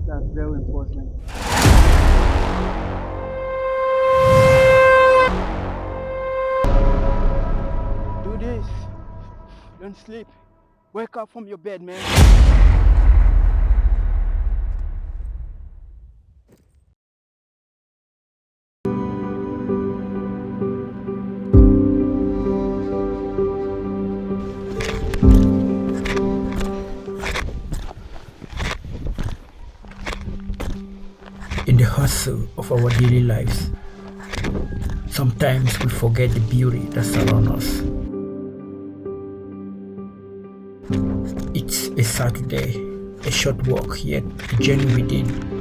That's very important. Do this. Don't sleep. Wake up from your bed, man. In the hustle of our daily lives, sometimes we forget the beauty that surrounds us. It's a Saturday, a short walk, yet a journey within.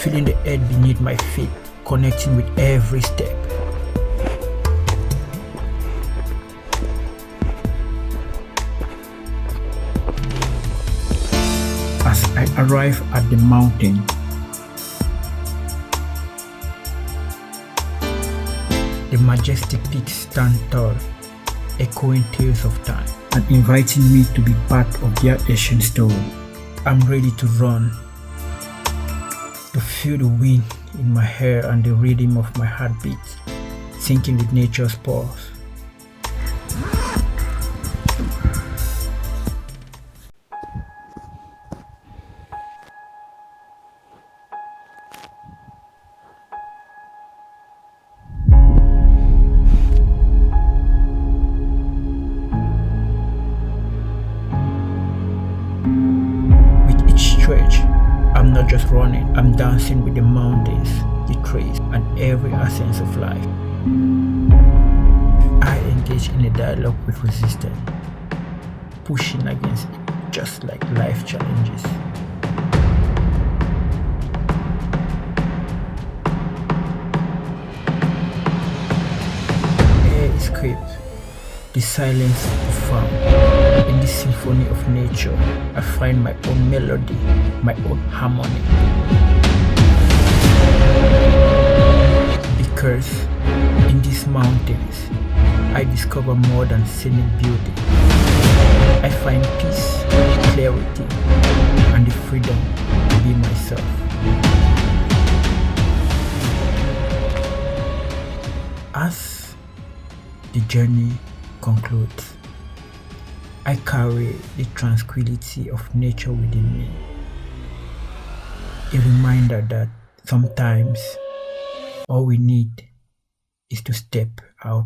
Feeling the earth beneath my feet, connecting with every step. As I arrive at the mountain, the majestic peaks stand tall, echoing tales of time and inviting me to be part of their ancient story. I'm ready to run, to feel the wind in my hair and the rhythm of my heartbeat, syncing with nature's pulse. With each stretch, I'm not just running, I'm dancing with the mountains, the trees, and every essence of life. I engage in a dialogue with resistance, pushing against it just like life challenges. Air is crisp, the silence is profound. In this symphony of nature, I find my own melody, my own harmony. Because in these mountains, I discover more than scenic beauty. I find peace, clarity, and the freedom to be myself. As the journey concludes, I carry the tranquility of nature within me. A reminder that sometimes all we need is to step out